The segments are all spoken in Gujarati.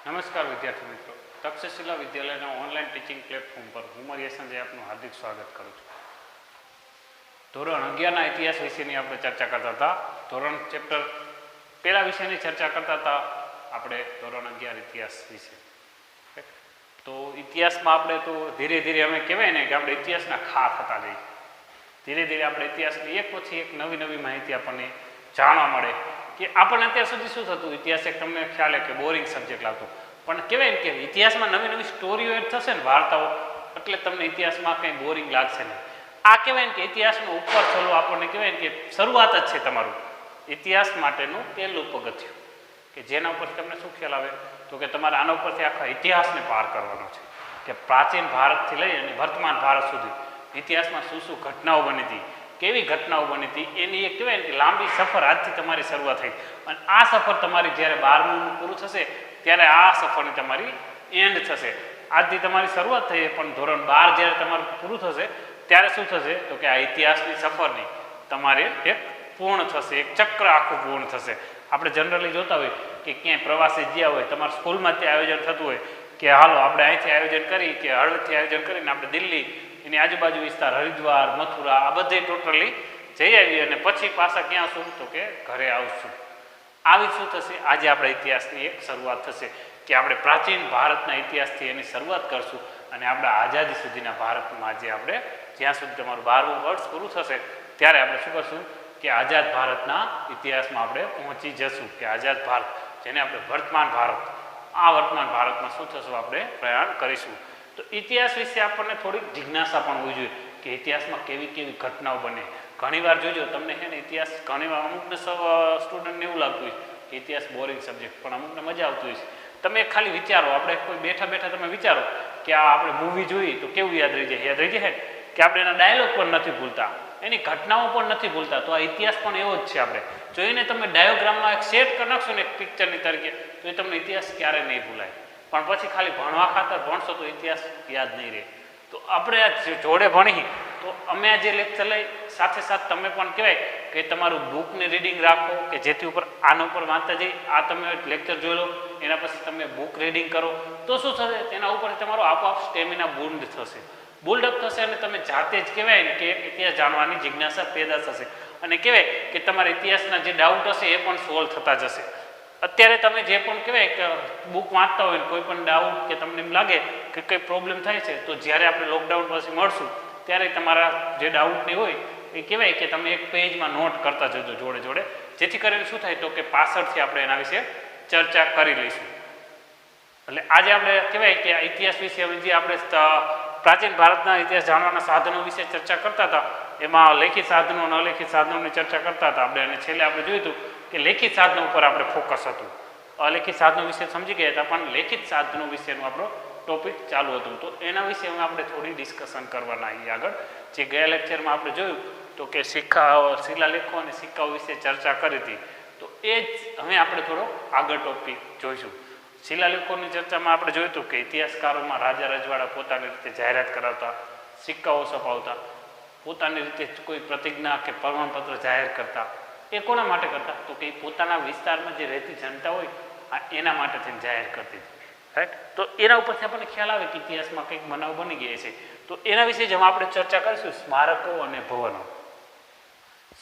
નમસ્કાર વિદ્યાર્થી મિત્રો, તક્ષશિલા વિદ્યાલયના ઓનલાઈન ટીચિંગ પ્લેટફોર્મ પર હું મારી સંજય આપનું હાર્દિક સ્વાગત કરું છું. ધોરણ 11ના ઇતિહાસ વિશેની આપણે ચર્ચા કરતા હતા. ધોરણ ચેપ્ટર પહેલા વિષયની ચર્ચા કરતા હતા આપણે ધોરણ 11 ઇતિહાસ વિશે. તો ઇતિહાસમાં આપણે તો ધીરે ધીરે અમે કહેવાય ને કે આપણે ઇતિહાસના ખા થતા જઈએ. ધીરે ધીરે આપણે ઇતિહાસની એક પછી એક નવી નવી માહિતી આપણને જાણવા મળે કે આપણને અત્યાર સુધી શું થતું, ઇતિહાસ એક તમને ખ્યાલ કે બોરિંગ સબ્જેક્ટ લાગતો, પણ કહેવાય ને કે ઇતિહાસમાં નવી નવી સ્ટોરીઓ એડ થશે ને, વાર્તાઓ, એટલે તમને ઇતિહાસમાં કંઈ બોરિંગ લાગશે નહીં. આ કહેવાય ને કે ઇતિહાસનો ઉપર છેલ્લો આપણને કહેવાય ને કે શરૂઆત જ છે તમારું ઇતિહાસ માટેનું પહેલું પગથિયું, કે જેના ઉપરથી તમને શું ખ્યાલ આવે તો કે તમારે આના ઉપરથી આખા ઇતિહાસને પાર કરવાનો છે કે પ્રાચીન ભારતથી લઈ અને વર્તમાન ભારત સુધી ઇતિહાસમાં શું શું ઘટનાઓ બની હતી, કેવી ઘટનાઓ બની હતી, એની એક કહેવાય ને કે લાંબી સફર આજથી તમારી શરૂઆત થઈ. અને આ સફર તમારી જ્યારે 12મું પૂરું થશે ત્યારે આ સફરની તમારી એન્ડ થશે. આજથી તમારી શરૂઆત થઈ પણ ધોરણ 12 જ્યારે તમારું પૂરું થશે ત્યારે શું થશે તો કે આ ઇતિહાસની સફરની તમારે એક પૂર્ણ થશે, એક ચક્ર આખું પૂર્ણ થશે. આપણે જનરલી જોતા હોય કે ક્યાંય પ્રવાસે ગયા હોય, તમારા સ્કૂલમાં ત્યાં આયોજન થતું હોય કે હાલો આપણે અહીંથી આયોજન કરી કે હળવદથી આયોજન કરીને આપણે દિલ્હી એની આજુબાજુ વિસ્તાર હરિદ્વાર મથુરા આ બધે ટોટલી જઈ આવીએ અને પછી પાછા ક્યાં શું તો કે ઘરે આવશું. આવી શું થશે, આજે આપણે ઇતિહાસની એક શરૂઆત થશે કે આપણે પ્રાચીન ભારતના ઇતિહાસથી એની શરૂઆત કરશું અને આપણા આઝાદી સુધીના ભારતમાં આજે આપણે જ્યાં સુધી તમારું 12મું વર્ષ પૂરું થશે ત્યારે આપણે શું કરશું કે આઝાદ ભારતના ઇતિહાસમાં આપણે પહોંચી જશું, કે આઝાદ ભારત જેને આપણે વર્તમાન ભારત, આ વર્તમાન ભારતમાં શું થશું આપણે પ્રયાણ કરીશું. તો ઇતિહાસ વિશે આપણને થોડીક જિજ્ઞાસા પણ હોવી જોઈએ કે ઇતિહાસમાં કેવી કેવી ઘટનાઓ બને. ઘણીવાર જોજો તમને છે ને ઇતિહાસ ઘણીવાર અમુકને સ્ટુડન્ટને એવું લાગતું હોય કે ઇતિહાસ બોરિંગ સબ્જેક્ટ, પણ અમુકને મજા આવતી હોય છે. તમે ખાલી વિચારો, આપણે કોઈ બેઠા બેઠા તમે વિચારો કે આ આપણે મૂવી જોઈએ તો કેવું યાદ રહી જાય, યાદ રહી જાય કે આપણે એના ડાયલોગ પણ નથી ભૂલતા, એની ઘટનાઓ પણ નથી ભૂલતા. તો આ ઇતિહાસ પણ એવો જ છે. આપણે જો એને તમે ડાયોગ્રામમાં એક સેટ કરી નાખશો ને એક પિક્ચરની તરીકે તો એ તમને ઇતિહાસ ક્યારેય નહીં ભૂલાય, પણ પછી ખાલી ભણવા ખાતર ભણશો તો ઇતિહાસ યાદ નહીં રહે. તો આપણે આ જોડે ભણી તો અમે આ જે લેક્ચર લઈ સાથે સાથે તમે પણ કહેવાય કે તમારું બુકની રીડિંગ રાખો કે જેથી ઉપર આના ઉપર વાંચતા જઈ આ તમે લેક્ચર જોઈ લો, એના પછી તમે બુક રીડિંગ કરો તો શું થશે તેના ઉપર તમારો આપોઆપ સ્ટેમિના બિલ્ડ થશે, બિલ્ડઅપ થશે અને તમે જાતે જ કહેવાય ને કે ઇતિહાસ જાણવાની જિજ્ઞાસા પેદા થશે અને કહેવાય કે તમારા ઇતિહાસના જે ડાઉટ હશે એ પણ સોલ્વ થતા જશે. અત્યારે તમે જે પણ કહેવાય કે બુક વાંચતા હોય કોઈ પણ ડાઉટ કે તમને એમ લાગે કે કંઈ પ્રોબ્લેમ થાય છે તો જ્યારે આપણે લોકડાઉન પછી મળશું ત્યારે તમારા જે ડાઉટની હોય એ કહેવાય કે તમે એક પેજમાં નોટ કરતા જજો જોડે જોડે, જેથી કરીને શું થાય તો કે પાછળથી આપણે એના વિશે ચર્ચા કરી લઈશું. એટલે આજે આપણે કહેવાય કે ઇતિહાસ વિશે જે આપણે પ્રાચીન ભારતના ઇતિહાસ જાણવાના સાધનો વિશે ચર્ચા કરતા હતા, એમાં લેખિત સાધનો અને અલેખિત સાધનોની ચર્ચા કરતા હતા આપણે, અને છેલ્લે આપણે જોયું હતું કે લેખિત સાધનો ઉપર આપણે ફોકસ હતું. અલેખિત સાધનો વિશે સમજી ગયા હતા પણ લેખિત સાધનો વિશેનો આપણો ટોપિક ચાલુ હતું. તો એના વિશે આપણે થોડી ડિસ્કશન કરવાના આવીએ આગળ. જે ગયા લેક્ચરમાં આપણે જોયું તો કે શિલાલેખો અને સિક્કાઓ વિશે ચર્ચા કરી હતી, તો એ જ હવે આપણે થોડો આગળ ટોપિક જોઈશું. શિલાલેખોની ચર્ચામાં આપણે જોયું હતું કે ઇતિહાસકારોમાં રાજા રજવાડા પોતાની રીતે જાહેરાત કરાવતા, સિક્કાઓ છપાવતા, પોતાની રીતે કોઈ પ્રતિજ્ઞા કે પ્રમાણપત્ર જાહેર કરતા. એ કોના માટે કરતા તો કે પોતાના વિસ્તારમાં જે રહેતી જનતા હોય એના માટે થઈને જાહેર કરતી હતી, રાઈટ. તો એના ઉપરથી આપણને ખ્યાલ આવે કે ઇતિહાસમાં કંઈક બનાવ બની ગયા છે. તો એના વિશે જ આપણે ચર્ચા કરીશું. સ્મારકો અને ભવનો.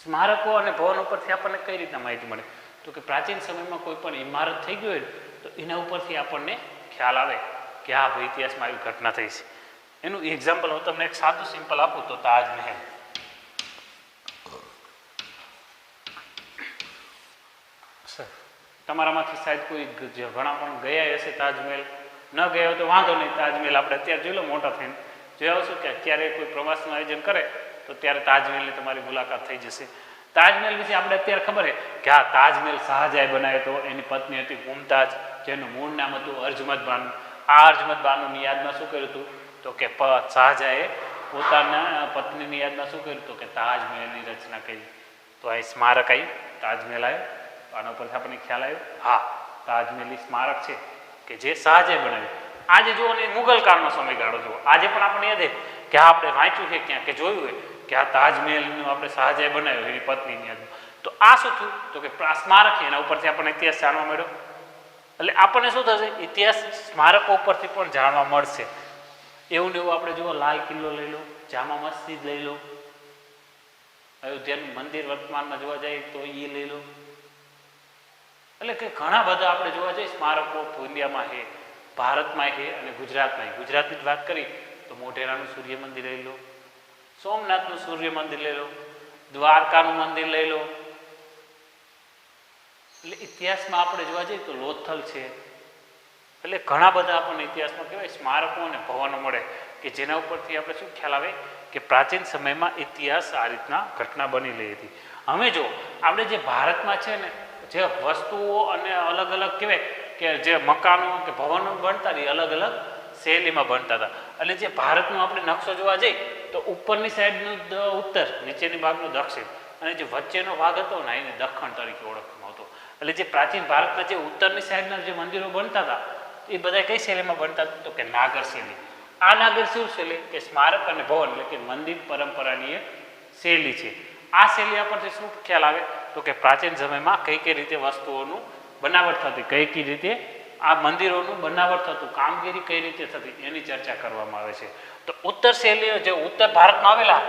સ્મારકો અને ભવન ઉપરથી આપણને કઈ રીતના માહિતી મળે તો કે પ્રાચીન સમયમાં કોઈ પણ ઇમારત થઈ ગઈ હોય તો એના ઉપરથી આપણને ખ્યાલ આવે કે હા ભાઈ ઇતિહાસમાં આવી ઘટના થઈ છે. એનું એક્ઝામ્પલ હું તમને એક સાદું સિમ્પલ આપું તો તાજમહેલ. તમારામાંથી શાયદ કોઈ ઘણા પણ ગયા હશે તાજમહેલ, ન ગયા હોય તો વાંધો નહીં. તાજમહેલ આપણે અત્યારે જોઈ લો મોટા થઈને જોઈ આવશું કે અત્યારે કોઈ પ્રવાસનું આયોજન કરે તો ત્યારે તાજમહેલની તમારી મુલાકાત થઈ જશે. તાજમહેલ વિશે આપણે અત્યારે ખબર છે કે હા તાજમહેલ શાહજહાએ બનાવ્યો હતો, એની પત્ની હતી મુમતાજ જેનું મૂળ નામ હતું અર્જમંદ બાનુ. આ અર્જમંદ બાનુની યાદમાં શું કર્યું હતું તો કે શાહજહાએ પોતાના પત્નીની યાદમાં શું કર્યું હતું કે તાજમહેલની રચના કરી. તો આ સ્મારક આવ્યું, તાજમહેલ આવ્યો. આના ઉપરથી આપણને ખ્યાલ આવ્યો હા તાજમહેલ સ્મારક છે કે જે શાહજહાએ બનાવ્યું. આજે જુઓ ને મુગલ કાળનો સમયગાળો જુઓ, આજે પણ આપણને યાદ છે કે હા આપણે વાંચ્યું છે ક્યાં કે જોયું હોય કે આ તાજમહેલનું આપણે શાહજહાએ બનાવ્યું એની પત્નીની યાદમાં. તો આ શું થયું તો કે સ્મારક છે, એના ઉપરથી આપણને ઇતિહાસ જાણવા મળ્યો. એટલે આપણને શું થશે, ઇતિહાસ સ્મારકો ઉપરથી પણ જાણવા મળશે. એવું ને એવું આપણે જુઓ, લાલ કિલ્લો લઈ લો, જામા મસ્જિદ લઈ લો, અયોધ્યાનું મંદિર વર્તમાનમાં જોવા જાય તો એ લઈ લો. એટલે કે ઘણા બધા આપણે જોવા જઈએ સ્મારકો ઇન્ડિયામાં છે, ભારતમાં છે અને ગુજરાતમાં. ગુજરાતની જ વાત કરી તો મોઢેરાનું સૂર્ય મંદિર લઈ લો, સોમનાથનું સૂર્ય મંદિર લઈ લો, દ્વારકાનું મંદિર લઈ લો. એટલે ઇતિહાસમાં આપણે જોવા જઈએ તો લોથલ છે. એટલે ઘણા બધા આપણને ઇતિહાસમાં કહેવાય સ્મારકો અને ભવનો મળે કે જેના ઉપરથી આપણે શું ખ્યાલ આવે કે પ્રાચીન સમયમાં ઇતિહાસ આ રીતના ઘટના બની રહી હતી. હવે જો આપણે જે ભારતમાં છે ને જે વસ્તુઓ અને અલગ અલગ કહેવાય કે જે મકાનો કે ભવનો બનતા એ અલગ અલગ શૈલીમાં બનતા હતા. એટલે જે ભારતનો આપણે નકશો જોવા જઈએ તો ઉપરની સાઈડનું ઉત્તર, નીચેની ભાગનું દક્ષિણ અને જે વચ્ચેનો ભાગ હતો ને એને દક્ષિણ તરીકે ઓળખવામાં આવતો. એટલે જે પ્રાચીન ભારતના જે ઉત્તરની સાઈડના જે મંદિરો બનતા હતા એ બધા કઈ શૈલીમાં બનતા હતા તો કે નાગર શૈલી. આ નાગર શું શૈલી કે સ્મારક અને ભવન એટલે કે મંદિર પરંપરાની એક શૈલી છે. આ શૈલી આપણથી શું ખ્યાલ આવે તો કે પ્રાચીન સમયમાં કઈ કઈ રીતે વસ્તુઓનું બનાવટ થતી, કઈ કઈ રીતે આ મંદિરોનું બનાવટ થતું, કામગીરી કઈ રીતે થતી એની ચર્ચા કરવામાં આવે છે. તો ઉત્તર શૈલીઓ જે ઉત્તર ભારતમાં આવેલા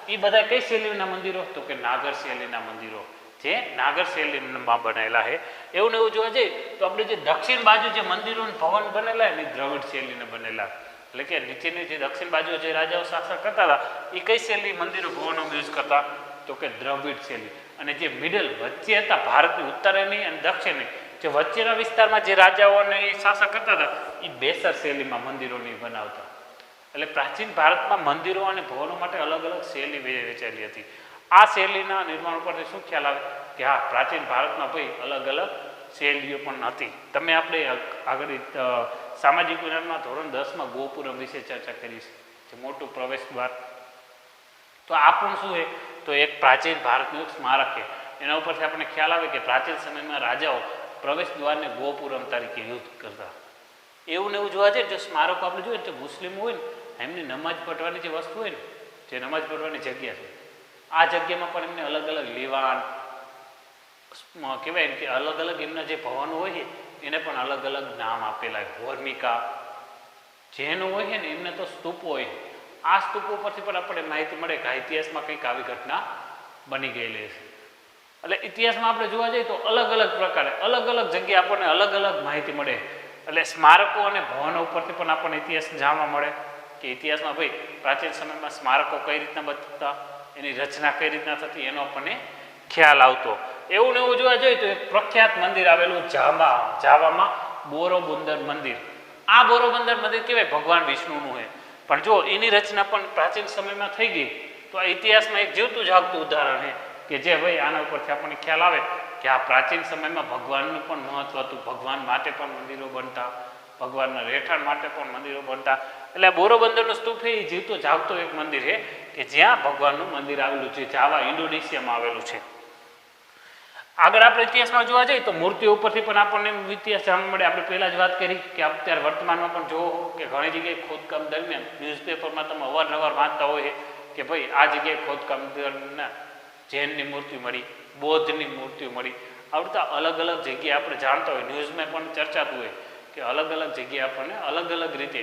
એ બધા કઈ શૈલીના મંદિરો તો કે નાગર શૈલીના મંદિરો, જે નાગર શૈલીમાં બનેલા છે. એવું ને એવું જોવા જઈએ તો આપણે જે દક્ષિણ બાજુ જે મંદિરો ભવન બનેલા એ દ્રવિડ શૈલીને બનેલા. એટલે કે નીચેની જે દક્ષિણ બાજુ જે રાજાઓ શાસન કરતા હતા એ કઈ શૈલી મંદિરો ભવનો યુઝ કરતા તો કે દ્રવિડ શૈલી. અને જે મિડલ વચ્ચે હતા ભારતની ઉત્તરની અને દક્ષિણની જે વચ્ચેના વિસ્તારમાં જે રાજાઓને એ શાસન કરતા હતા એ બેસર શૈલીમાં મંદિરોની બનાવતા. એટલે પ્રાચીન ભારતમાં મંદિરો અને ભવનો માટે અલગ અલગ શૈલી વેચાયેલી હતી. આ શૈલીના નિર્માણ ઉપરથી શું ખ્યાલ આવે કે હા પ્રાચીન ભારતમાં ભાઈ અલગ અલગ શૈલીઓ પણ હતી. તમે આપણે આગળ સામાજિક વિજ્ઞાનમાં ધોરણ 10માં ગોપુરમ વિશે ચર્ચા કરી છે, જે મોટું પ્રવેશ દ્વાર. તો આ પણ શું છે તો એક પ્રાચીન ભારતનું એક સ્મારક છે. એના ઉપરથી આપણને ખ્યાલ આવે કે પ્રાચીન સમયમાં રાજાઓ પ્રવેશ દ્વારને ગોપુરમ તરીકે યુઝ કરતા. એવું ને એવું જોવા જઈએ જો સ્મારકો આપણે જોઈએ તો મુસ્લિમો હોય ને એમની નમાજ પઢવાની જે વસ્તુ હોય ને, જે નમાજ પઢવાની જગ્યા છે, આ જગ્યામાં પણ એમને અલગ અલગ લીવાન કહેવાય કે અલગ અલગ એમના જે ભવનો હોય છે એને પણ અલગ અલગ નામ આપેલા. હોર્મિકા જેનો હોય છે ને એમને તો સ્તૂપો હોય. આ સ્તૂપો પરથી પણ આપણે માહિતી મળે કે આ ઇતિહાસમાં કંઈક આવી ઘટના બની ગયેલી છે. એટલે ઇતિહાસમાં આપણે જોવા જઈએ તો અલગ અલગ પ્રકારે અલગ અલગ જગ્યાએ આપણને અલગ અલગ માહિતી મળે. એટલે સ્મારકો અને ભવનો ઉપરથી પણ આપણને ઇતિહાસ જાણવા મળે કે ઇતિહાસમાં ભાઈ પ્રાચીન સમયમાં સ્મારકો કઈ રીતના બનતા, એની રચના કઈ રીતના થતી એનો આપણને ખ્યાલ આવતો. એવું ને એવું જોવા જોઈએ તો એક પ્રખ્યાત મંદિર આવેલું જાવામાં બોરોબુંદર મંદિર. આ બોરોબંદર મંદિર કહેવાય ભગવાન વિષ્ણુનું છે, પણ જો એની રચના પણ પ્રાચીન સમયમાં થઈ ગઈ તો આ ઇતિહાસમાં એક જીવતું જાગતું ઉદાહરણ છે કે જે ભાઈ આના ઉપરથી આપણને ખ્યાલ આવે કે આ પ્રાચીન સમયમાં ભગવાનનું પણ મહત્વ હતું. ભગવાન માટે પણ મંદિરો બનતા, ભગવાનના રહેઠાણ માટે પણ મંદિરો બનતા. એટલે આ બોરોબંદરનું સ્તૂપ છે એ જીવતો જાગતો એક મંદિર છે કે જ્યાં ભગવાનનું મંદિર આવેલું છે, જાવા ઇન્ડોનેશિયામાં આવેલું છે. આગળ આપણે ઇતિહાસમાં જોવા જઈએ તો મૂર્તિઓ ઉપરથી પણ આપણને ઇતિહાસ જાણવા મળે. આપણે પહેલાં જ વાત કરી કે અત્યારે વર્તમાનમાં પણ જોવો કે ઘણી જગ્યાએ ખોદકામ દરમિયાન ન્યૂઝપેપરમાં તમે અવારનવાર વાંચતા હોય કે ભાઈ આ જગ્યાએ ખોદકામ દરમિયાન જૈનની મૂર્તિ મળી, બૌદ્ધની મૂર્તિઓ મળી. આવડતા અલગ અલગ જગ્યાએ આપણે જાણતા હોય, ન્યૂઝમાં પણ ચર્ચાતું હોય કે અલગ અલગ જગ્યાએ આપણને અલગ અલગ રીતે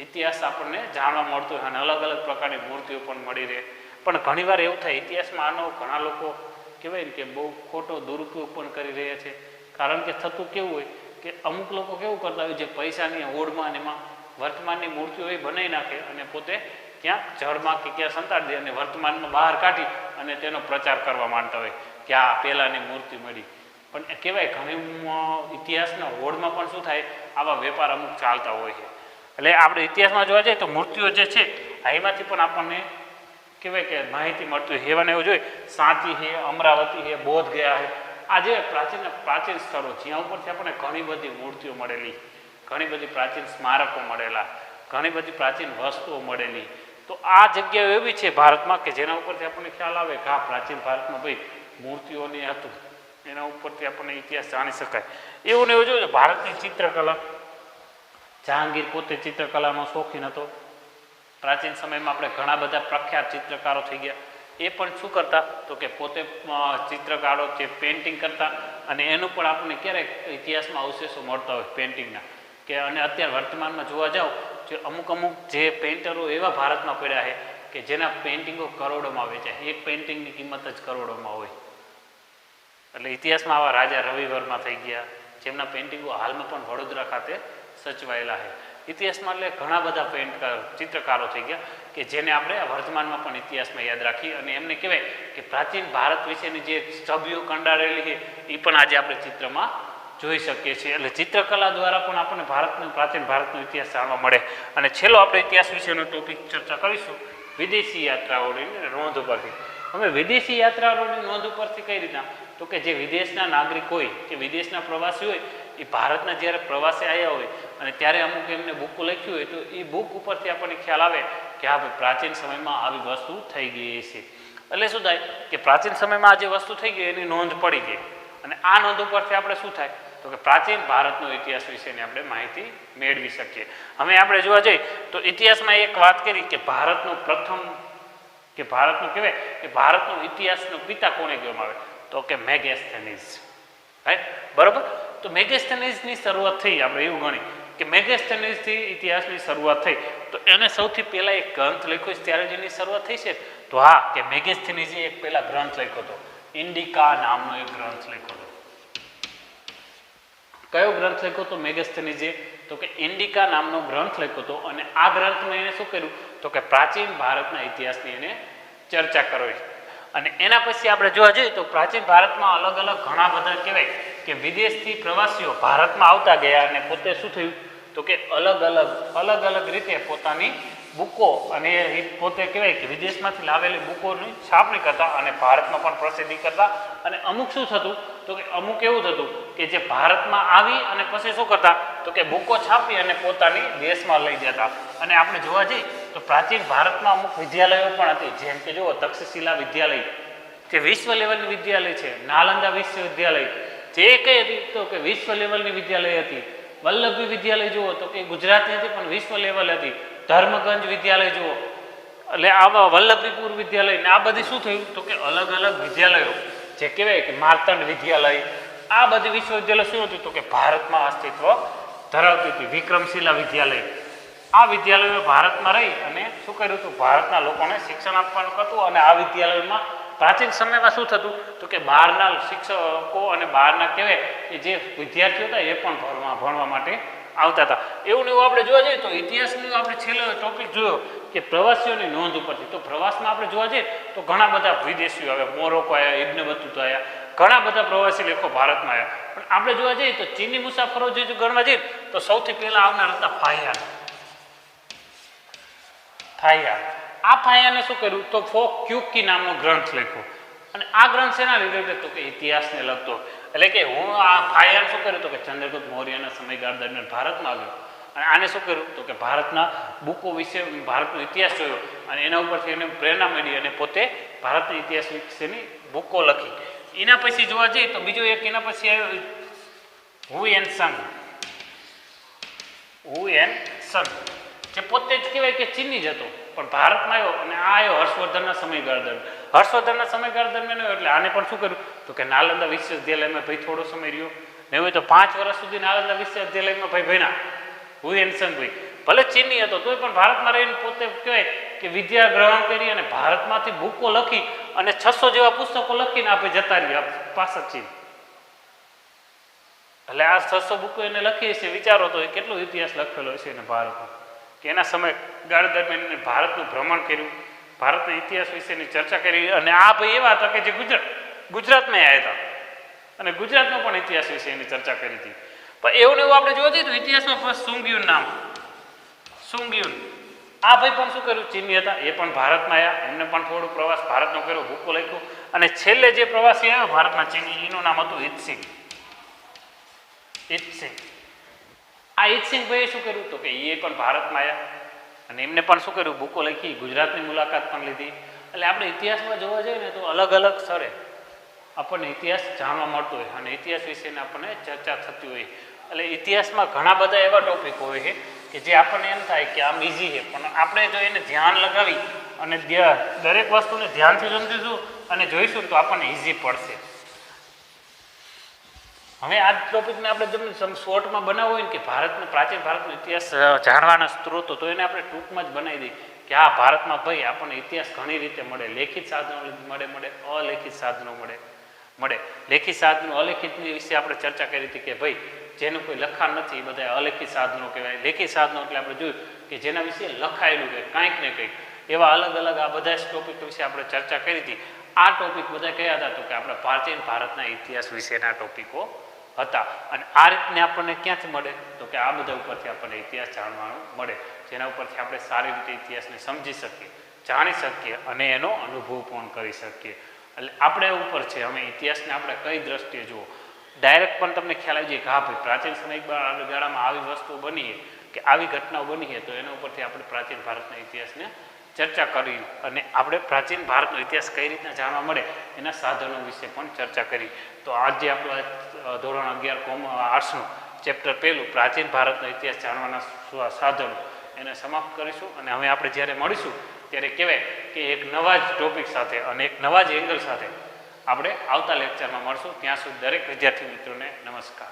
ઇતિહાસ આપણને જાણવા મળતો હોય અને અલગ અલગ પ્રકારની મૂર્તિઓ પણ મળી રહે. પણ ઘણીવાર એવું થાય ઇતિહાસમાં આનો ઘણા લોકો કહેવાય ને કે બહુ ખોટો દુરુપયોગ પણ કરી રહ્યા છે. કારણ કે થતું કેવું હોય કે અમુક લોકો કેવું કરતા હોય જે પૈસાની હોડમાં અને એમાં વર્તમાનની મૂર્તિઓ એ બનાવી નાખે અને પોતે ક્યાંક જળમાં કે ક્યાં સંતાડી દે અને વર્તમાનમાં બહાર કાઢી અને તેનો પ્રચાર કરવા માંગતા હોય કે આ પહેલાંની મૂર્તિ મળી. પણ કહેવાય ઘણી ઇતિહાસના હોડમાં પણ શું થાય આવા વેપાર અમુક ચાલતા હોય છે. એટલે આપણે ઇતિહાસમાં જોવા જઈએ તો મૂર્તિઓ જે છે એમાંથી પણ આપણને કહેવાય કે માહિતી મળતી હોય. એવાને એવું જોઈએ સાંચી છે, અમરાવતી છે, બોધ ગયા છે, આ જે પ્રાચીન સ્થળો જ્યાં ઉપરથી આપણને ઘણી બધી મૂર્તિઓ મળેલી, ઘણી બધી પ્રાચીન સ્મારકો મળેલા, ઘણી બધી પ્રાચીન વસ્તુઓ મળેલી. તો આ જગ્યાઓ એવી છે ભારતમાં કે જેના ઉપરથી આપણને ખ્યાલ આવે કે આ પ્રાચીન ભારતમાં ભાઈ મૂર્તિઓની હતું, એના ઉપરથી આપણને ઇતિહાસ જાણી શકાય. એવું ને એવું જોયું ભારતની ચિત્રકલા, જહાંગીર પોતે ચિત્રકલાનો શોખીન હતો. પ્રાચીન સમયમાં આપણે ઘણા બધા પ્રખ્યાત ચિત્રકારો થઈ ગયા એ પણ શું કરતા તો કે પોતે ચિત્રકારો જે પેઇન્ટિંગ કરતા અને એનું પણ આપણને ક્યારેક ઇતિહાસમાં અવશેષો મળતા હોય પેઇન્ટિંગના કે અને અત્યારે વર્તમાનમાં જોવા જાઓ જે અમુક જે પેઇન્ટરો એવા ભારતમાં પડ્યા છે કે જેના પેઇન્ટિંગો કરોડોમાં વેચાય, એક પેઇન્ટિંગની કિંમત જ કરોડોમાં હોય. એટલે ઇતિહાસમાં આવા રાજા રવિ વર્મા થઈ ગયા જેમના પેઇન્ટિંગો હાલમાં પણ વડોદરા ખાતે સચવાયેલા છે. ઇતિહાસમાં એટલે ઘણા બધા ચિત્રકારો થઈ ગયા કે જેને આપણે વર્તમાનમાં પણ ઇતિહાસમાં યાદ રાખીએ અને એમને કહેવાય કે પ્રાચીન ભારત વિશેની જે છબીઓ કંડારેલી છે એ પણ આજે આપણે ચિત્રમાં જોઈ શકીએ છીએ. એટલે ચિત્રકલા દ્વારા પણ આપણને પ્રાચીન ભારતનો ઇતિહાસ જાણવા મળે. અને છેલ્લો આપણે ઇતિહાસ વિશેનો ટોપિક ચર્ચા કરીશું વિદેશી યાત્રાઓની નોંધ ઉપરથી. હવે વિદેશી યાત્રાઓની નોંધ ઉપરથી કઈ રીતના તો કે જે વિદેશના નાગરિક હોય કે વિદેશના પ્રવાસી હોય એ ભારતના જ્યારે પ્રવાસે આવ્યા હોય અને ત્યારે અમુક એમને બુકો લખ્યું હોય તો એ બુક ઉપરથી આપણને ખ્યાલ આવે કે હા ભાઈ પ્રાચીન સમયમાં આવી વસ્તુ થઈ ગઈ છે. એટલે શું થાય કે પ્રાચીન સમયમાં આ જે વસ્તુ થઈ ગઈ એની નોંધ પડી ગઈ અને આ નોંધ ઉપરથી આપણે શું થાય તો કે પ્રાચીન ભારતનો ઇતિહાસ વિશેની આપણે માહિતી મેળવી શકીએ. હવે આપણે જોવા જઈએ તો ઇતિહાસમાં એક વાત કરી કે ભારતનો પ્રથમ કે ભારતનું કહેવાય કે ભારતનો ઇતિહાસનો પિતા કોને કહેવામાં આવે તો કે મેગેસ્થેનીઝ. રાઈટ, બરાબર. તો મેગેસ્થેનીઝની શરૂઆત થઈ, આપણે એવું ગણી કે મેગેસ્થેનીઝથી ઇતિહાસની શરૂઆત થઈ તો એને સૌથી પહેલાં એક ગ્રંથ લખ્યો છે ત્યારે જેની શરૂઆત થઈ છે તો હા કે મેગેસ્થેનીઝે એક પહેલાં ગ્રંથ લખ્યો હતો, ઇન્ડિકા નામનો એક ગ્રંથ લખ્યો હતો. કયો ગ્રંથ લખ્યો હતો મેગેસ્થેનીઝે તો કે ઇન્ડિકા નામનો ગ્રંથ લખ્યો હતો અને આ ગ્રંથમાં એને શું કર્યું તો કે પ્રાચીન ભારતના ઇતિહાસની એને ચર્ચા કરવી. અને એના પછી આપણે જોવા જઈએ તો પ્રાચીન ભારતમાં અલગ અલગ ઘણા બધા કહેવાય કે વિદેશથી પ્રવાસીઓ ભારતમાં આવતા ગયા અને પોતે શું થયું તો કે અલગ અલગ રીતે પોતાની બુકો અને એ પોતે કહેવાય કે વિદેશમાંથી લાવેલી બુકોની છાપણી કરતા અને ભારતમાં પણ પ્રસિદ્ધિ કરતા. અને અમુક શું થતું તો કે અમુક એવું થતું કે જે ભારતમાં આવી અને પછી શું કરતા તો કે બુકો છાપી અને પોતાની દેશમાં લઈ જતા. અને આપણે જોવા જઈએ તો પ્રાચીન ભારતમાં અમુક વિદ્યાલયો પણ હતી, જેમ કે જુઓ તક્ષશિલા વિદ્યાલય જે વિશ્વ લેવલની વિદ્યાલય છે, નાલંદા વિશ્વવિદ્યાલય જે કઈ હતી તો કે વિશ્વ લેવલની વિદ્યાલય હતી. વલ્લભી વિદ્યાલય જુઓ તો કે ગુજરાતની હતી પણ વિશ્વ લેવલ હતી. ધર્મગંજ વિદ્યાલય જુઓ એટલે આવા વલ્લભીપુર વિદ્યાલય ને આ બધી શું થયું તો કે અલગ અલગ વિદ્યાલયો જે કહેવાય કે માર્તંડ વિદ્યાલય આ બધી વિશ્વવિદ્યાલય શું હતું તો કે ભારતમાં અસ્તિત્વ ધરાવતી હતી. વિક્રમશિલા વિદ્યાલય આ વિદ્યાલયો ભારતમાં રહી અને શું કર્યું હતું ભારતના લોકોને શિક્ષણ આપવાનું કરતું. અને આ વિદ્યાલયોમાં પ્રાચીન સમયમાં શું થતું તો કે બહારના શિક્ષકો અને બહારના કહેવાય કે જે વિદ્યાર્થીઓ હતા એ પણ ભણવા માટે આવતા હતા. એવું ને એવું આપણે જોવા જઈએ તો ઇતિહાસનો આપણે છેલ્લો ટોપિક જોયો કે પ્રવાસીઓની નોંધ ઉપરથી. તો પ્રવાસમાં આપણે જોવા જઈએ તો ઘણા બધા વિદેશીઓ આવ્યા, મોરોકો આવ્યા, ઇબ્ન બતુતા આવ્યા, ઘણા બધા પ્રવાસી લેખો ભારતમાં આવ્યા. પણ આપણે જોવા જઈએ તો ચીની મુસાફરો જે ગણવા જઈએ તો સૌથી પહેલા આવનાર હતા ફાહિયાન. આ ફાહિયાને શું કર્યું તો ફોક ક્યુકી નામનો ગ્રંથ લખ્યો અને આ ગ્રંથ શેના રિલેટેડ તો કે ઇતિહાસને લગતો. એટલે કે હું આ ફાહિયાન શું કર્યું તો કે ચંદ્રગુપ્ત મૌર્યના સમયગાળા દરમિયાન ભારતમાં આવ્યો અને આને શું કર્યું તો કે ભારતના બુકો વિશે ભારતનો ઇતિહાસ જોયો અને એના ઉપરથી એને પ્રેરણા મળી અને પોતે ભારતના ઇતિહાસ વિશેની બુકો લખી. એના પછી જોવા જઈએ તો બીજો એક એના પછી આવ્યો હુએન સંઘ જે પોતે જ કહેવાય કે ચીની જ હતો પણ ભારતમાં આવ્યો અને આ આવ્યો હર્ષવર્ધનના સમયગાળા દરમિયાન. હર્ષવર્ધનના સમયગાળા દરમિયાન આવ્યો એટલે આને પણ શું કર્યું તો કે નાલંદા વિશ્વવિદ્યાલયમાં ભાઈ થોડો સમય રહ્યો ને હોય તો 5 વર્ષ સુધી નાલંદા વિશ્વવિદ્યાલયમાં ભાઈ ભણ્યા. હુએન સંઘ ભાઈ ભલે ચીની હતો તોય પણ ભારતમાં રહીને પોતે કહેવાય કે વિદ્યા ગ્રહણ કરી અને ભારતમાંથી બુકો લખી અને 600 જેવા પુસ્તકો લખીને આપણે જતા રહ્યા પાછા ચીન. એટલે આ 600 બુકો એને લખી છે. વિચારો તો એ કેટલો ઇતિહાસ લખેલો છે એને ભારતનો કે એના સમયગાળા દરમિયાન એને ભારતનું ભ્રમણ કર્યું, ભારતના ઇતિહાસ વિશેની ચર્ચા કરી. અને આ ભાઈ એવા હતા કે જે ગુજરાતમાં આવ્યા હતા અને ગુજરાતનો પણ ઇતિહાસ વિશે એની ચર્ચા કરી હતી. પણ એવું ને એવું આપણે જોવા જઈએ તો ઇતિહાસમાં ફર્સ્ટ સુંગયુન નામ સુંગયુન આ ભાઈ પણ શું કર્યું ચીની હતા એ પણ ભારતમાં આવ્યા, એમને પણ થોડો પ્રવાસ ભારતનો કર્યો, બુકો લખ્યો. અને છેલ્લે જે પ્રવાસી આવ્યો ભારતના ચીની એનું નામ હતું ઈત્સિંગ. આ ઈત્સિંગ ભાઈએ શું કર્યું તો કે એ પણ ભારતમાં આવ્યા અને એમને પણ શું કર્યું બુકો લખી, ગુજરાતની મુલાકાત પણ લીધી. એટલે આપણે ઇતિહાસમાં જોવા જઈએ ને તો અલગ અલગ સ્થળે આપણને ઇતિહાસ જાણવા મળતો હોય અને ઇતિહાસ વિશેને આપણને ચર્ચા થતી હોય. એટલે ઇતિહાસમાં ઘણા બધા એવા ટોપિક હોય છે કે જે આપણને એમ થાય કે આમ ઇઝી છે પણ આપણે જો એને ધ્યાન લગાવી અને દરેક વસ્તુને ધ્યાનથી સમજીશું અને જોઈશું તો આપણને ઇઝી પડશે. હવે આ ટોપિકને આપણે જેમ શોર્ટમાં બનાવવો હોય ને કે પ્રાચીન ભારતનો ઇતિહાસ જાણવાના સ્ત્રોતો, તો એને આપણે ટૂંકમાં જ બનાવી દઈએ કે આ ભારતમાં ભાઈ આપણને ઇતિહાસ ઘણી રીતે મળે. લેખિત સાધનો મળે, અલેખિત સાધનો મળે. લેખિત સાધનો, અલેખિતની વિશે આપણે ચર્ચા કરી હતી કે ભાઈ જેનું કોઈ લખાણ નથી એ બધા અલેખિત સાધનો કહેવાય. લેખિત સાધનો એટલે આપણે જોયું કે જેના વિશે લખાયેલું છે કંઈક ને કંઈક, એવા અલગ અલગ આ બધા ટોપિક વિશે આપણે ચર્ચા કરી હતી. આ ટોપિક બધા કયા હતા? તો કે આપણા પ્રાચીન ભારતના ઇતિહાસ વિશેના ટોપિકો હતા. અને આ રીતને આપણને ક્યાંથી મળે? તો કે આ બધા ઉપરથી આપણને ઇતિહાસ જાણવાનું મળે, જેના ઉપરથી આપણે સારી રીતે ઇતિહાસને સમજી શકીએ, જાણી શકીએ અને એનો અનુભવ પણ કરી શકીએ. એટલે આપણે ઉપર છે અમે ઇતિહાસને આપણે કઈ દ્રષ્ટિએ જુઓ. ડાયરેક્ટ પણ તમને ખ્યાલ આવી જાય કે હા ભાઈ પ્રાચીન સમયગાળામાં આવી વસ્તુઓ બની છે કે આવી ઘટનાઓ બની છે, તો એના ઉપરથી આપણે પ્રાચીન ભારતના ઇતિહાસને ચર્ચા કરી અને આપણે પ્રાચીન ભારતનો ઇતિહાસ કઈ રીતના જાણવા મળે એના સાધનો વિશે પણ ચર્ચા કરી. તો આજે આપણું ધોરણ 11 આર્ટ્સનું ચેપ્ટર પહેલું પ્રાચીન ભારતનો ઇતિહાસ જાણવાના સાધનો એને સમાપ્ત કરીશું. અને હવે આપણે જ્યારે મળીશું ત્યારે કહેવાય કે એક નવા જ ટોપિક સાથે અને એક નવા જ એંગલ સાથે આપણે આવતા લેક્ચરમાં મળશું. ત્યાં સુધી દરેક વિદ્યાર્થી મિત્રોને નમસ્કાર.